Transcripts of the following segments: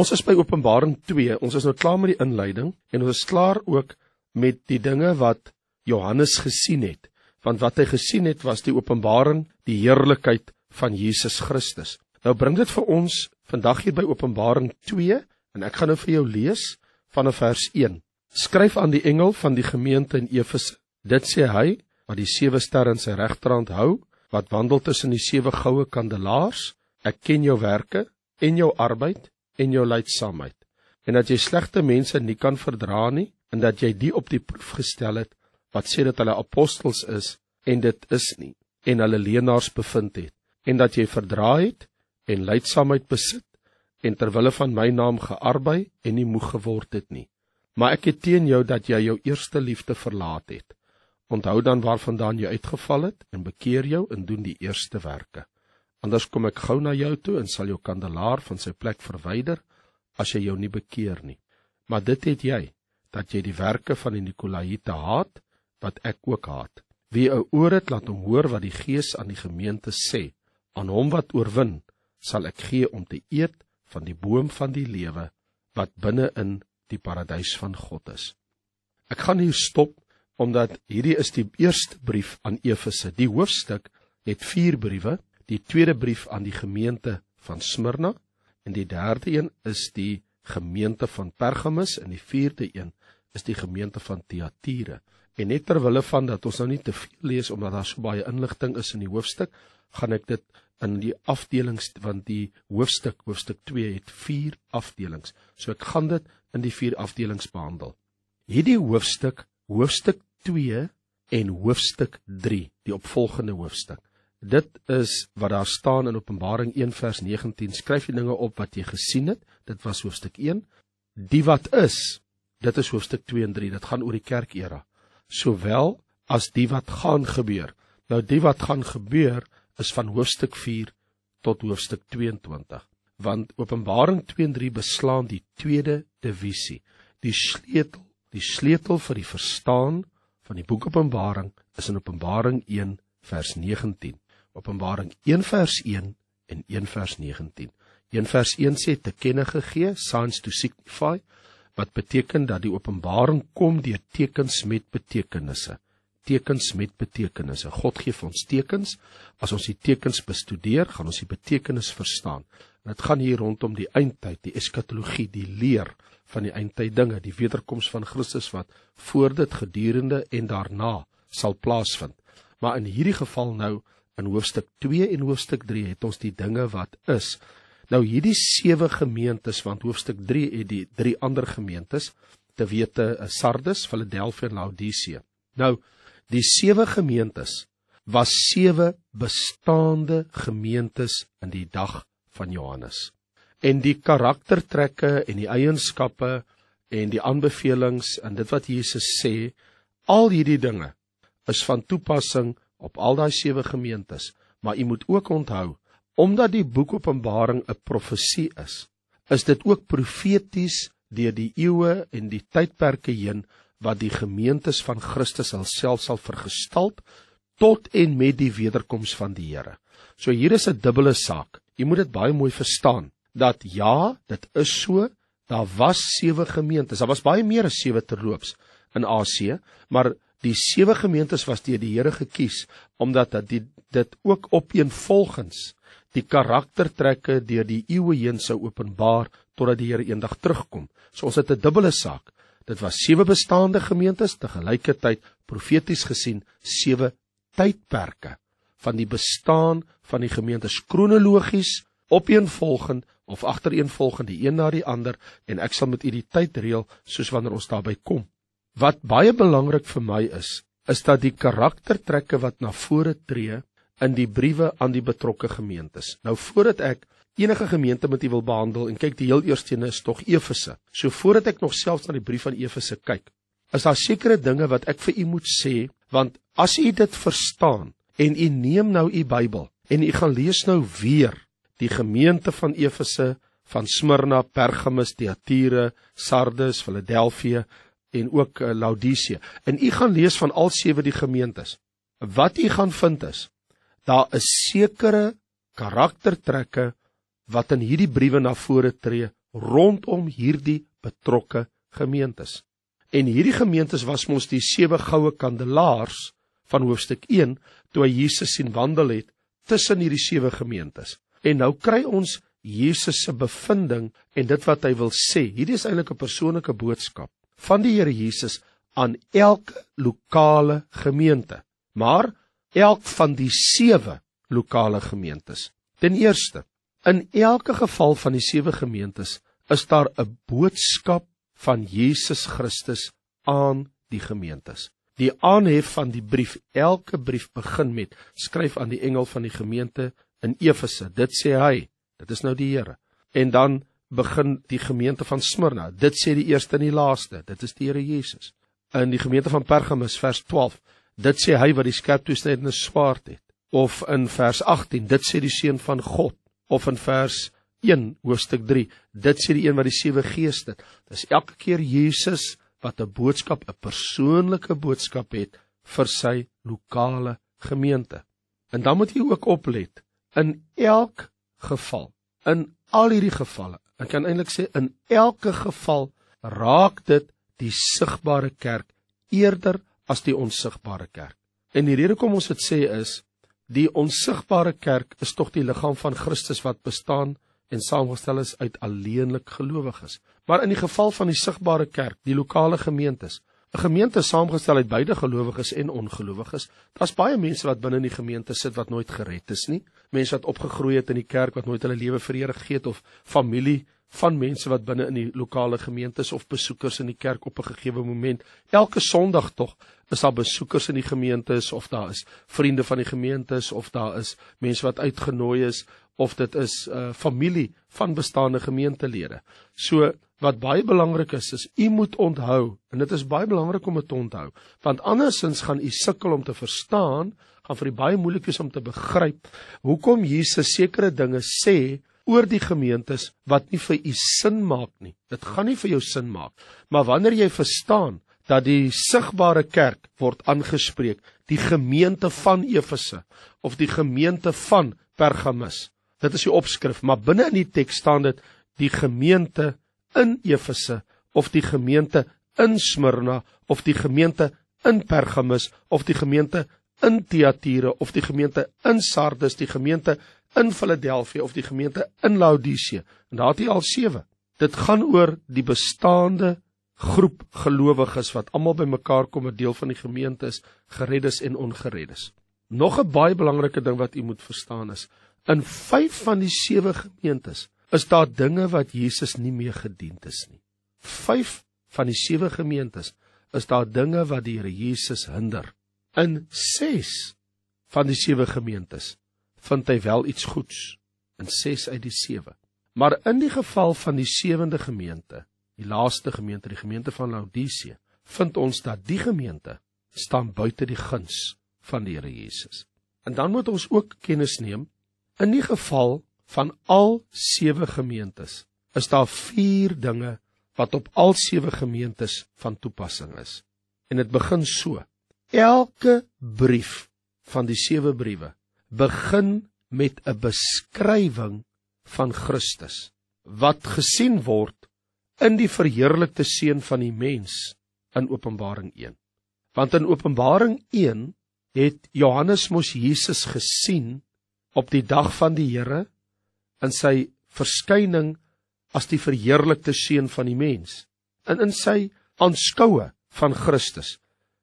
Ons is by Openbaring 2, ons is nou klaar met die inleiding, en ons is klaar ook met die dinge wat Johannes gesien het, want wat hy gesien het was die openbaring, die heerlikheid van Jesus Christus. Nou bring dit vir ons vandag hier by Openbaring 2, en ek gaan nou vir jou lees vanaf vers 1. Skryf aan die engel van die gemeente in Efese, dit sê hy, wat die 7 sterre in sy regterhand hou, wat wandel tussen die 7 goue kandelaars, ek ken jou werke, en jou arbeid, en jou lydsaamheid, en dat jy slegte mense nie kan verdra nie, en dat jy die op die proef gestel het, wat sê dat hulle apostels is, en dit is nie, en hulle leenaars bevind het, en dat jy verdra het, en lydsaamheid besit, en terwille van my naam gearbei, en nie moeg geword het nie. Maar ek het teen jou dat jy jou eerste liefde verlaat het. Onthou dan waarvandaan jy uitgeval het, en bekeer jou, en doen die eerste werke. Anders kom ek gou na jou toe, en sal jou kandelaar van sy plek verwyder, as jy jou nie bekeer nie. Maar dit het jy, dat jy die werke van die Nikolaïte haat, wat ek ook haat. Wie 'n oor het, laat hom hoor wat die Gees aan die gemeente sê. Aan hom wat oorwin, sal ek gee om te eet van die boom van die lewe, wat binne in die paradys van God is. Ek gaan hier stop, omdat hierdie is die eerste brief aan Efese. Die hoofstuk het 4 briewe, die tweede brief aan die gemeente van Smyrna, en die derde een is die gemeente van Pergamus, en die 4de een is die gemeente van Thyatira. En net terwille van dat ons nou nie te veel lees, omdat daar so baie inligting is in die hoofstuk, gaan ek dit in die afdelings, want die hoofstuk 2 het 4 afdelings, so ek gaan dit in die 4 afdelings behandel. Hierdie hoofstuk 2 en hoofstuk 3, die opvolgende hoofstuk, dit is wat daar staan in Openbaring 1 vers 19, skryf die dinge op wat jy gesien het, dit was hoofstuk 1, die wat is, dit is hoofstuk 2 en 3, dit gaan oor die kerkera, sowel as die wat gaan gebeur. Nou die wat gaan gebeur, is van hoofstuk 4 tot hoofstuk 22, want Openbaring 2 en 3 beslaan die tweede divisie, die sleutel vir die verstaan van die boek Openbaring, is in Openbaring 1 vers 19, Openbaring 1 vers 1 en 1 vers 19. 1 vers 1 sê te kenne gegee, signs to signify, wat beteken dat die openbaring kom deur tekens met betekenisse. Tekens met betekenisse. God gee vir ons tekens, as ons die tekens bestudeer, gaan ons die betekenis verstaan. En dit gaan hier rondom die eindtyd, die eskatologie, die leer van die eindtyd dinge, die wederkoms van Christus wat voor dit, gedurende en daarna sal plaasvind. Maar in hierdie geval nou, in hoofstuk 2 en hoofstuk 3 het ons die dinge wat is. Nou hierdie 7 gemeentes, want hoofstuk 3 het die 3 ander gemeentes, te wete Sardes, Philadelphia en Laodicea. Nou, die 7 gemeentes was 7 bestaande gemeentes in die dag van Johannes. En die karaktertrekke en die eienskappe en die aanbevelings en dit wat Jesus sê, al hierdie dinge is van toepassing op al daai 7 gemeentes, maar jy moet ook onthou, omdat die boek Openbaring 'n profesie is dit ook profeties deur die eeue en die tydperke heen, wat die gemeentes van Christus self sal vergestalt, tot en met die wederkoms van die Here. So hier is 'n dubbele saak, jy moet dit baie mooi verstaan, dat ja, dit is so, daar was 7 gemeentes, daar was baie meer as 7 terloops in Asië, maar die 7 gemeentes was deur die Here gekies, omdat dit ook opeenvolgens die karaktertrekke deur die eeue heen sou openbaar, totdat die Here eendag terugkom. So ons het 'n dubbele saak. Dit was 7 bestaande gemeentes, tegelykertyd profeties gesien 7 tydperke van die bestaan van die gemeentes, kronologies, opeenvolgend of agtereenvolgend, die een na die ander, en ek sal met u die tyd reël soos wanneer ons daarby kom. Wat baie belangrik vir my is dat die karaktertrekke wat na vore tree in die briewe aan die betrokke gemeentes. Nou voordat ek enige gemeente met u wil behandel, en kyk, die heel eerste ene is tog Efese. So voordat ek nog selfs na die brief van Efese kyk, is daar sekere dinge wat ek vir u moet sê, want as u dit verstaan, en u neem nou u Bybel, en u gaan lees nou weer die gemeente van Efese, van Smyrna, Pergamus, Thyatira, Sardes, Philadelphia, en ook Laodicea, en u gaan lees van al 7 die gemeentes. Wat u gaan vind is, daar is sekere karaktertrekke wat in hierdie briewe na vore tree rondom hierdie betrokke gemeentes. En hierdie gemeentes was mos die 7 goue kandelaars van hoofstuk 1, toe hy Jesus sien wandel het, tussen hierdie 7 gemeentes. En nou kry ons Jesus se bevinding en dit wat hy wil sê. Hierdie is eintlik 'n persoonlike boodskap van die Here Jesus aan elke lokale gemeente, maar elk van die 7 lokale gemeentes. Ten eerste, in elke geval van die 7 gemeentes is daar 'n boodskap van Jesus Christus aan die gemeentes. Die aanhef van die brief, elke brief begin met, skryf aan die engel van die gemeente in Efese, dit sê hy, dit is nou die Here. En dan begin die gemeente van Smyrna, dit sê die eerste en die laaste, dit is die Here Jesus. In die gemeente van Pergamus, vers 12, dit sê hy wat die skerp toesnydende swaard het. Of in vers 18, dit sê die Seun van God. Of in vers 1, hoofstuk 3, dit sê die een wat die 7 geeste het. Dis elke keer Jesus wat 'n boodskap, 'n persoonlike boodskap het vir sy lokale gemeente. En dan moet jy ook oplet, in elk geval, in al hierdie gevalle, ek kan eintlik sê, in elke geval raak dit die sigbare kerk eerder as die onsigbare kerk. En die rede kom ons dit sê is, die onsigbare kerk is tog die liggaam van Christus wat bestaan en saamgestel is uit alleenlik gelowiges. Maar in die geval van die sigbare kerk, die lokale gemeentes, 'n gemeente saamgestel uit beide gelowiges en ongelowiges, daar's baie mense wat binne in die gemeente sit wat nooit gered is nie, mense wat opgegroei het in die kerk wat nooit hulle lewe vir die Here gegee het, of familie van mense wat binne in die lokale gemeentes of besoekers in die kerk op 'n gegeewe moment, elke Sondag tog, is daar besoekers in die gemeentes, of daar is vriende van die gemeentes, of daar is mense wat uitgenooi is, of dit is familie van bestaande gemeentelede. So, wat baie belangrik is u moet onthou, en dit is baie belangrik om dit te onthou, want andersins gaan u sukkel om te verstaan, gaan vir u baie moeilik wees om te begryp, hoekom Jesus sekere dinge sê oor die gemeentes, wat nie vir u sin maak nie. Dit gaan nie vir jou sin maak, maar wanneer jy verstaan, dat die sigbare kerk word aangespreek, die gemeente van Efese, of die gemeente van Pergamus, dit is die opskrif, maar binne in die teks staan dit, die gemeente in Efese, of die gemeente in Smyrna, of die gemeente in Pergamus, of die gemeente in Thyatira, of die gemeente in Sardis, die gemeente in Philadelphia, of die gemeente in Laodicea, en daar het hy al 7. Dit gaan oor die bestaande groep gelowiges, wat almal by mekaar kom, 'n deel van die gemeente is, gereddes en ongereddes. Nog 'n baie belangrike ding wat u moet verstaan is, in 5 van die 7 gemeentes, is daar dinge wat Jesus nie mee gediend is nie. 5 van die 7 gemeentes, is daar dinge wat die Here Jesus hinder. In 6 van die 7 gemeentes, vind hy wel iets goeds, in 6 uit die 7. Maar in die geval van die 7de gemeente, die laaste gemeente, die gemeente van Laodicea, vind ons dat die gemeente staan buite die guns van die Here Jesus. En dan moet ons ook kennis neem, in die geval van al 7 gemeentes, is daar 4 dinge wat op al 7 gemeentes van toepassing is. En dit begin so, elke brief van die 7 briewe, begin met 'n beskrywing van Christus, wat gesien word in die verheerlikte seun van die mens in Openbaring 1. Want in Openbaring 1 het Johannes mos Jesus gesien op die dag van die Here in sy verskyning as die verheerlikte seun van die mens. En in sy aanskoue van Christus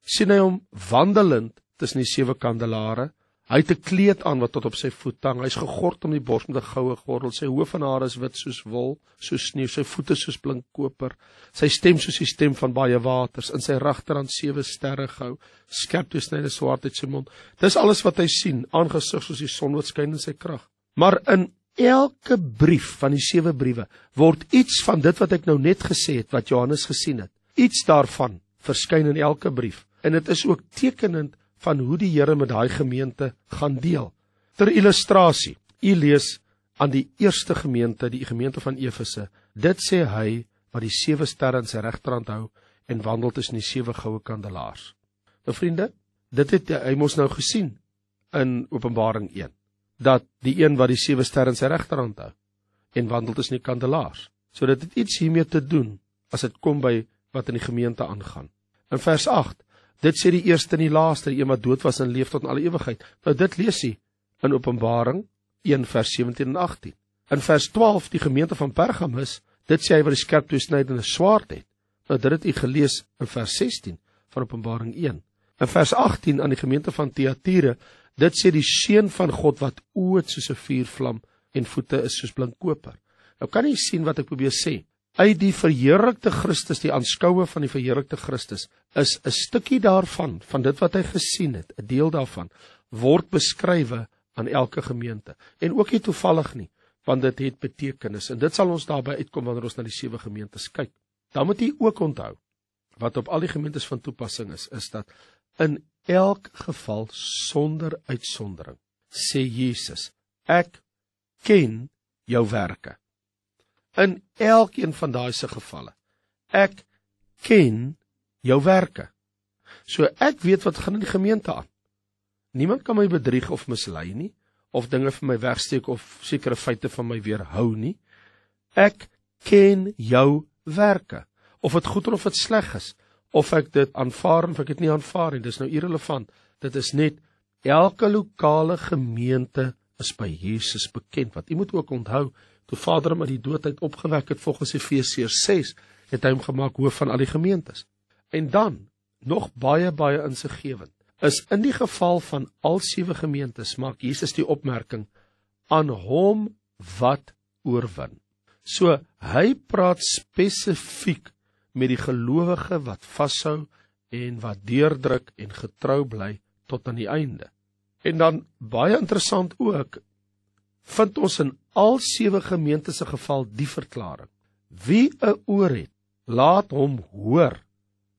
sien hy hom wandelend tussen die 7 kandelare. Hy het 'n kleed aan wat tot op sy voet hang. Hy's gegord om die bors met 'n goue gordel. Sy hoof en hare is wit soos wol, soos sneeu. Sy voete soos blink koper. Sy stem soos die stem van baie waters. In sy regterhand 7 sterre gehou. Skerp toesnyde swaard uit sy mond. Dis alles wat hy sien, aangesig soos die son wat skyn in sy krag. Maar in elke brief van die 7 briewe word iets van dit wat ek nou net gesê het, wat Johannes gesien het, iets daarvan verskyn in elke brief. En dit is ook tekenend van hoe die Here met daai gemeente gaan deel. Ter illustrasie, u lees aan die eerste gemeente, die gemeente van Efese, dit sê hy wat die 7 sterre in sy regterhand hou en wandel tussen die 7 goue kandelaars. Nou vriende, dit het hy mos nou gesien in Openbaring 1, dat die een wat die 7 sterre in sy regterhand hou en wandel tussen die kandelaars, So dit het iets hiermee te doen, as dit kom by wat in die gemeente aangaan. In vers 8, dit sê die eerste en die laaste, die een wat dood was en leef tot in alle ewigheid. Nou dit lees hy in Openbaring 1 vers 17 en 18. In vers 12, die gemeente van Pergamus, dit sê hy wat die skerp tweesnydende swaard het. Nou dit het hy gelees in vers 16 van Openbaring 1. In vers 18 aan die gemeente van Thyatira, dit sê die seun van God wat oë het soos 'n vuurvlam en voete is soos blink koper. Nou kan jy sien wat ek probeer sê. Uit die verheerlikte Christus, die aanskoue van die verheerlikte Christus, is 'n stukkie daarvan, van dit wat hy gesien het, 'n deel daarvan, word beskrywe aan elke gemeente. En ook nie toevallig nie, want dit het betekenis. En dit sal ons daarby uitkom wanneer ons na die 7 gemeentes kyk. Dan moet jy ook onthou, wat op al die gemeentes van toepassing is dat in elk geval sonder uitsondering, sê Jesus, ek ken jou werke. In elkeen van daai se gevalle, ek ken jou werke. So ek weet wat gaan in die gemeente aan. Niemand kan my bedrieg of mislei nie, of dinge vir my wegsteek of sekere feite van my weerhou nie. Ek ken jou werke, of dit goed of dit sleg is, of ek dit aanvaar of ek dit nie aanvaar nie, dis nou irrelevant. Dit is net, elke lokale gemeente is by Jesus bekend, wat jy moet ook onthou, toe Vader hom uit die dood uit opgewek het, volgens Efesiërs 6, het hy hom gemaak hoof van al die gemeentes. En dan, nog baie insiggewend, is in die geval van al 7 gemeentes, maak Jesus die opmerking, aan hom wat oorwin. So, hy praat spesifiek met die gelowige wat vashou en wat deurdruk en getrou bly tot aan die einde. En dan, baie interessant ook, vind ons in al 7 gemeentes se geval die verklaring. Wie 'n oor het, laat hom hoor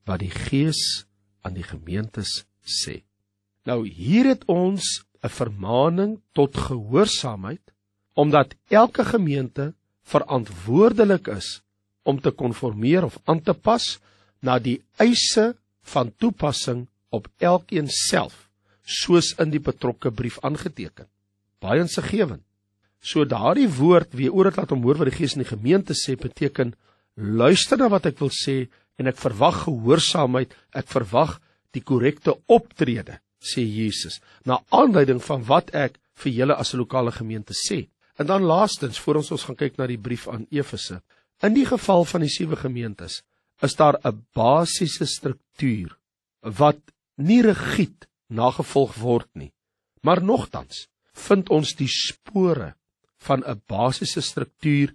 wat die Gees aan die gemeentes sê. Nou hier het ons 'n vermaaning tot gehoorsaamheid, omdat elke gemeente verantwoordelik is om te konformeer of aan te pas na die eise van toepassing op elkeen self, soos in die betrokke brief aangeteken. Baie insiggewend. So daardie woord, wie oor het laat hom hoor wat die Gees in die gemeente sê, beteken, luister na wat ek wil sê, en ek verwag gehoorsaamheid, ek verwag die korrekte optrede, sê Jesus, na aanleiding van wat ek vir julle as 'n lokale gemeente sê. En dan laastens, voor ons gaan kyk na die brief aan Efese, in die geval van die 7 gemeentes, is daar 'n basiese struktuur, wat nie rigied nagevolg word nie, maar nogtans, vind ons die spore van 'n basiese struktuur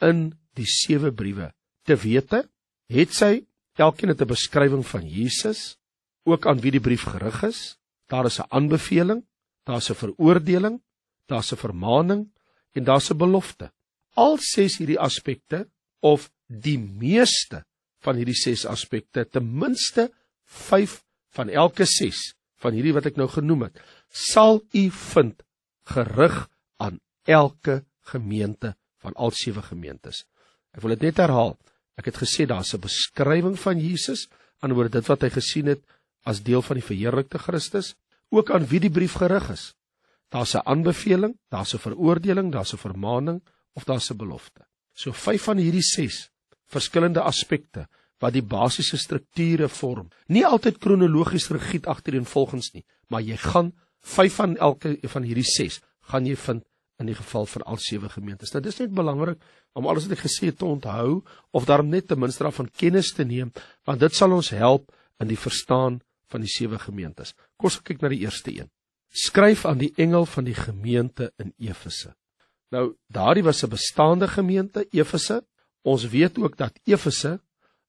in die 7 briewe. Te wete, het sy, elkeen het 'n beskrywing van Jesus, ook aan wie die brief gerig is, daar is 'n aanbeveling, daar is 'n veroordeling, daar is 'n vermaaning, en daar is 'n belofte. Al 6 hierdie aspekte, of die meeste van hierdie 6 aspekte, ten minste 5 van elke 6, van hierdie wat ek nou genoem het, sal u vind gerig aan elke gemeente van al 7 gemeentes. Ek wil dit net herhaal, ek het gesê, daar is 'n beskrywing van Jesus, aan oor dit wat hy gesien het, as deel van die verheerlikte Christus, ook aan wie die brief gerig is. Daar is 'n aanbeveling, daar is 'n veroordeling, daar is 'n vermaaning, of daar is 'n belofte. So 5 van hierdie 6 verskillende aspekte, wat die basiese strukture vorm, nie altyd kronologies rigied agtereenvolgens nie, maar jy gaan 5 van elke van hierdie 6, gaan jy vind in die geval van al 7 gemeentes. Nou dis net belangrik, om alles wat ek gesê het te onthou, of daarom net ten minste daarvan kennis te neem, want dit sal ons help in die verstaan van die 7 gemeentes. Kom ons kyk na die eerste een. Skryf aan die engel van die gemeente in Efese. Nou, daardie was 'n bestaande gemeente, Efese. Ons weet ook dat Efese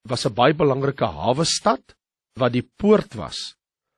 was 'n baie belangrike hawestad, wat die poort was,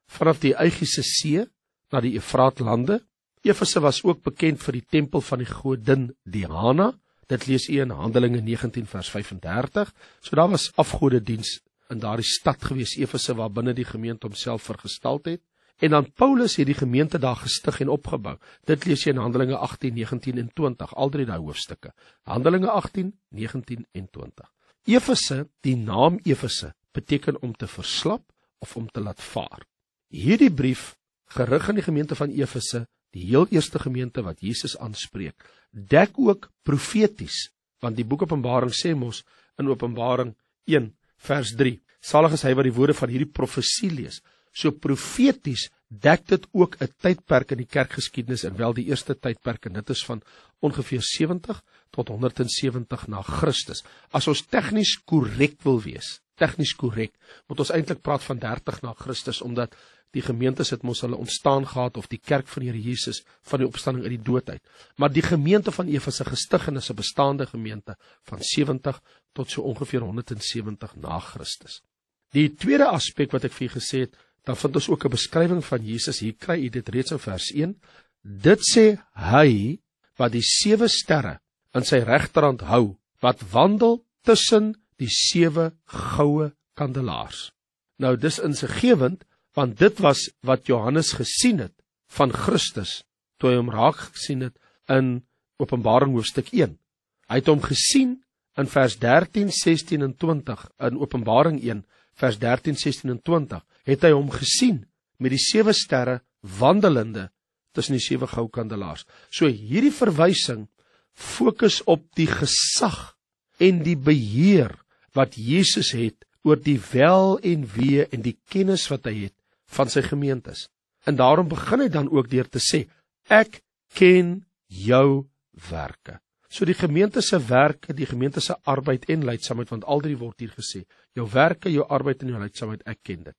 vanaf die Egeïse See, na die Efraatlande. Efese was ook bekend vir die tempel van die godin Diana, dit lees u in Handelinge 19 vers 35, so daar was afgodediens in daardie stad gewees, Efese, waar binne die gemeente homself vergestald het. En dan Paulus het die gemeente daar gestig en opgebou. Dit lees jy in Handelinge 18, 19 en 20, al 3 daai hoofstukke. Handelinge 18, 19 en 20. Efese, die naam Efese, beteken om te verslap of om te laat vaar. Hierdie brief, gerig aan die gemeente van Efese, die heel eerste gemeente wat Jesus aanspreek, dek ook profeties Want die boek Openbaring sê mos in Openbaring 1 vers 3, salig is hy wat die woorde van hierdie profesie lees. So profeties dek dit ook 'n tydperk in die kerkgeskiedenis, en wel die eerste tydperk, en dit is van ongeveer 70 tot 170 na Christus. As ons tegnies korrek wil wees, tegnies korrek, moet ons eintlik praat van 30 na Christus, omdat die gemeentes het mos hulle ontstaan gehad, of die kerk van die Here Jesus van die opstanding uit die dood uit. Maar die gemeente van Efese gestig en is 'n bestaande gemeente van 70 tot so ongeveer 170 na Christus. Die tweede aspek wat ek vir julle gesê het, dan vind ons ook 'n beskrywing van Jesus. Hier kry u dit reeds in vers 1. Dit sê hy wat die 7 sterre in sy regterhand hou, wat wandel tussen die 7 goue kandelaars. Nou dis insiggewend, want dit was wat Johannes gesien het van Christus, toe hy hom raak gesien het in Openbaring hoofstuk 1. Hy het hom gesien in vers 13, 16 en 20, in Openbaring 1, vers 13, 16 en 20, het hy hom gesien met die 7 sterre wandelende tussen die 7 goue kandelaars. So hierdie verwysing fokus op die gesag en die beheer wat Jesus het oor die wel en wee en die kennis wat hy het van sy gemeentes. En daarom begin hy dan ook deur te sê, ek ken jou werke. So die gemeente se werke, die gemeente se arbeid en leidsaamheid, want al drie word hier gesê, jou werke, jou arbeid en jou leidsaamheid, ek ken dit.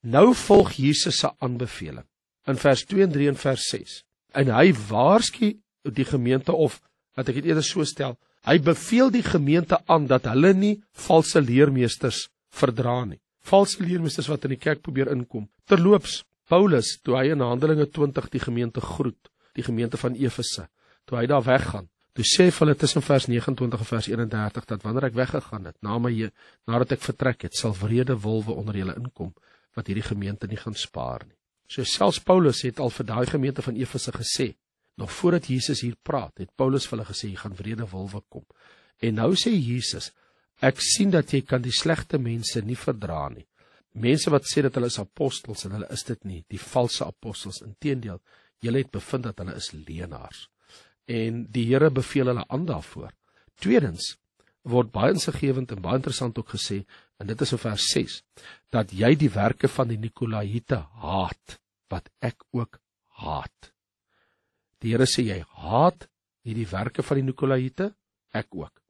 Nou volg Jesus se aanbeveling in vers 2 en 3 en vers 6. En hy waarsku die gemeente, of laat ek dit eerder so stel, hy beveel die gemeente aan dat hulle nie valse leermeesters verdra nie. Valse leermeesters wat in die kerk probeer inkom. Terloops, Paulus, toe hy in Handelinge 20 die gemeente groet, die gemeente van Efese, toe hy daar weggaan, toe sê vir hulle tussen vers 29 en vers 31, dat wanneer ek weggegaan het, nadat ek vertrek het, sal wrede wolwe onder julle inkom, wat hierdie gemeente nie gaan spaar nie. So selfs Paulus het al vir daai gemeente van Efese gesê, nog voordat Jesus hier praat, het Paulus vir hulle gesê, jy gaan wrede wolwe kom. En nou sê Jesus, ek sien dat jy kan die slegte mense nie verdra nie. Mense wat sê dat hulle is apostels, en hulle is dit nie, die valse apostels, inteendeel, julle het bevind dat hulle is leenaars. En die Here beveel hulle aan daarvoor. Tweedens, word baie insiggewend en baie interessant ook gesê, en dit is in vers 6, dat jy die werke van die Nikolaïte haat, wat ek ook haat. Die Here sê, jy haat hierdie werke van die Nikolaïte, ek ook.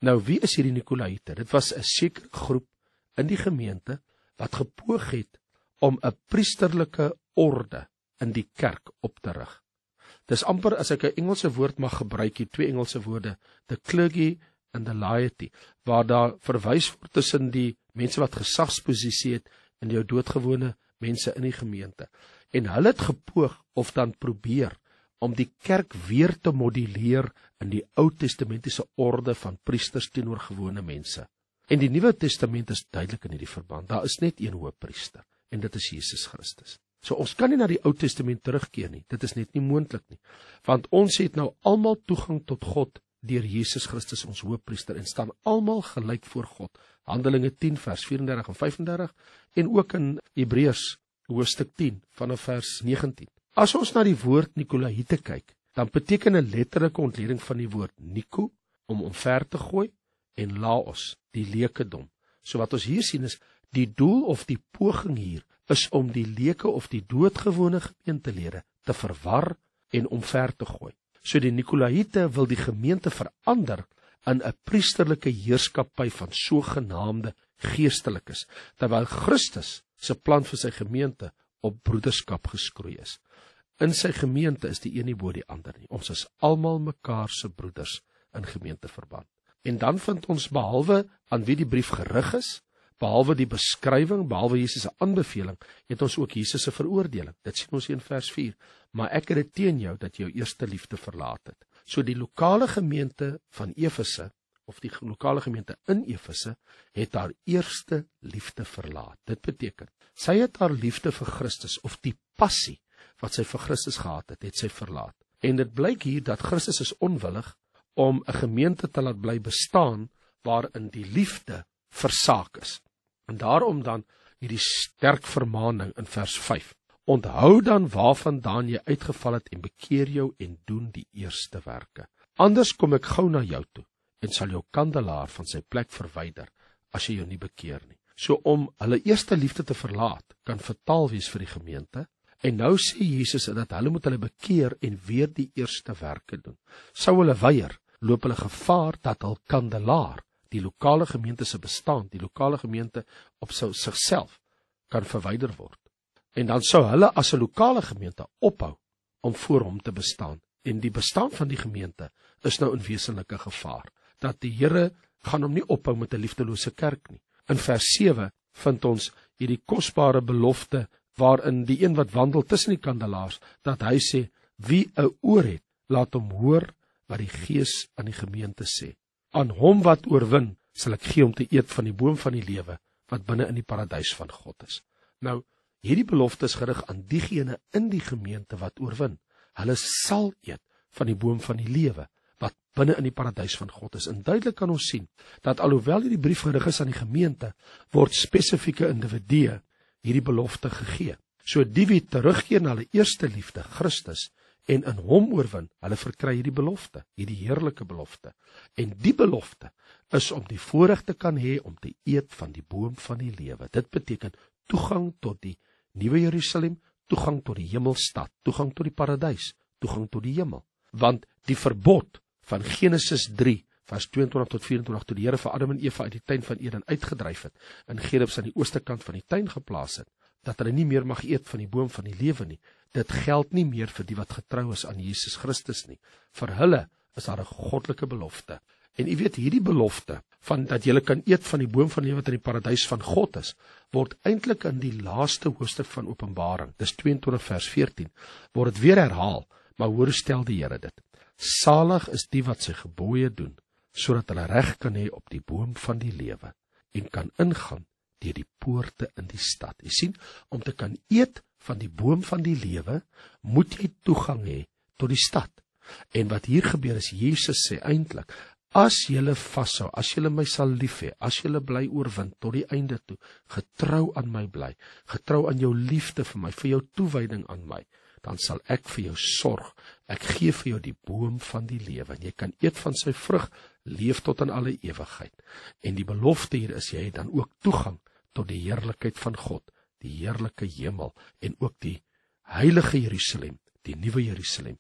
Nou, wie is hierdie Nikolaïte? Dit was 'n sekere groep in die gemeente, wat gepoog het om 'n priesterlike orde in die kerk op te rig. Dis amper, as ek 'n Engelse woord mag gebruik, hier 2 Engelse woorde, the clergy and the laity, waar daar verwys word tussen die mense wat gesagsposisie het en jou doodgewone mense in die gemeente. En hulle het gepoog of dan probeer om die kerk weer te moduleer in die Ou Testamentiese orde van priesters teenoor gewone mense. En die Nuwe Testament is duidelik in hierdie verband. Daar is net een hoëpriester, en dit is Jesus Christus. So ons kan nie na die Ou Testament terugkeer nie. Dit is net nie moontlik nie. Want ons het nou almal toegang tot God deur Jesus Christus ons hoëpriester, en staan almal gelyk voor God. Handelinge 10 vers 34 en 35 en ook in Hebreërs hoofstuk 10 vanaf vers 19. As ons na die woord Nikolaïte kyk, dan beteken 'n letterlike ontleding van die woord Nico om omver te gooi en Laos, die leekedom. So wat ons hier sien is, die doel of die poging hier is om die leke of die doodgewone gemeentelede te verwar en omver te gooi. So die Nikolaïte wil die gemeente verander in 'n priesterlike heerskappy van sogenaamde geestelikes, terwyl Christus se plan vir sy gemeente op broederskap geskroei is. In sy gemeente is die een nie bo die ander nie. Ons is almal mekaar se broeders in gemeenteverband. En dan vind ons, behalwe aan wie die brief gerig is, behalwe die beskrywing, behalwe Jesus se aanbeveling, het ons ook Jesus se veroordeling. Dit sien ons in vers 4. Maar ek het dit teen jou dat jy jou eerste liefde verlaat het. So die lokale gemeente van Efese, of die lokale gemeente in Efese, het haar eerste liefde verlaat. Dit beteken, sy het haar liefde vir Christus, of die passie wat sy vir Christus gehad het, het sy verlaat. En dit blyk hier dat Christus is onwillig om 'n gemeente te laat bly bestaan waarin die liefde versaak is. En daarom dan hierdie sterk vermaaning in vers 5. Onthou dan waarvandaan jy uitgeval het en bekeer jou en doen die eerste werke. Anders kom ek gou na jou toe en sal jou kandelaar van sy plek verwyder, as jy jou nie bekeer nie. So om hulle eerste liefde te verlaat, kan fataal wees vir die gemeente, en nou sê Jesus dat hulle moet hulle bekeer en weer die eerste werke doen. Sou hulle weier, loop hulle gevaar dat hul kandelaar, die lokale gemeente se bestaan, die lokale gemeente op sigself, kan verwyder word. En dan sou hulle as 'n lokale gemeente ophou om voor hom te bestaan. En die bestaan van die gemeente is nou in wesenlike gevaar, dat die Here gaan hom nie ophou met 'n liefdelose kerk nie. In vers 7 vind ons hierdie kosbare belofte, waarin die een wat wandel tussen die kandelaars, dat hy sê, wie 'n oor het, laat hom hoor wat die Gees aan die gemeente sê. Aan hom wat oorwin, sal ek gee om te eet van die boom van die lewe, wat binne in die paradys van God is. Nou, hierdie belofte is gerig aan diegene in die gemeente wat oorwin. Hulle sal eet van die boom van die lewe, wat binne in die paradys van God is. En duidelik kan ons sien, dat alhoewel hierdie brief gerig is aan die gemeente, word spesifieke individue hierdie belofte gegee. So die wie terugkeer na hulle eerste liefde, Christus, en in hom oorwin, hulle verkry hierdie belofte, hierdie heerlike belofte. En die belofte is om die voorreg te kan hê om te eet van die boom van die lewe. Dit beteken toegang tot die Nuwe Jerusalem, toegang tot die hemelstad, toegang tot die paradys, toegang tot die hemel. Want die verbod van Genesis 3, vers 22 tot 24, toe die Here vir Adam en Eva uit die tuin van Eden uitgedryf het, en Gerubs aan die ooste kant van die tuin geplaas het, dat hulle nie meer mag eet van die boom van die lewe nie. Dit geld nie meer vir die wat getrou is aan Jesus Christus nie. Vir hulle is daar 'n goddelike belofte. En u weet, hierdie belofte van dat jy kan eet van die boom van die lewe wat in die paradys van God is, word eintlik in die laaste hoofstuk van Openbaring, dis 22 vers 14, word dit weer herhaal, maar hoor hoe stel die Here dit. Salig is die wat sy gebooie doen, sodat hulle reg kan hê op die boom van die lewe, en kan ingaan deur die poorte in die stad. Jy sien, om te kan eet van die boom van die lewe, moet jy toegang hê tot die stad. En wat hier gebeur is, Jesus sê eintlik, as julle vashou, as julle my sal lief hê, as julle bly oorwin tot die einde toe, getrou aan my bly, getrou aan jou liefde vir my, vir jou toewyding aan my, dan sal ek vir jou sorg. Ek gee vir jou die boom van die lewe, en jy kan eet van sy vrug, leef tot in alle ewigheid. En die belofte hier is, jy het dan ook toegang tot die heerlikheid van God, die heerlike hemel, en ook die heilige Jerusalem, die nuwe Jerusalem,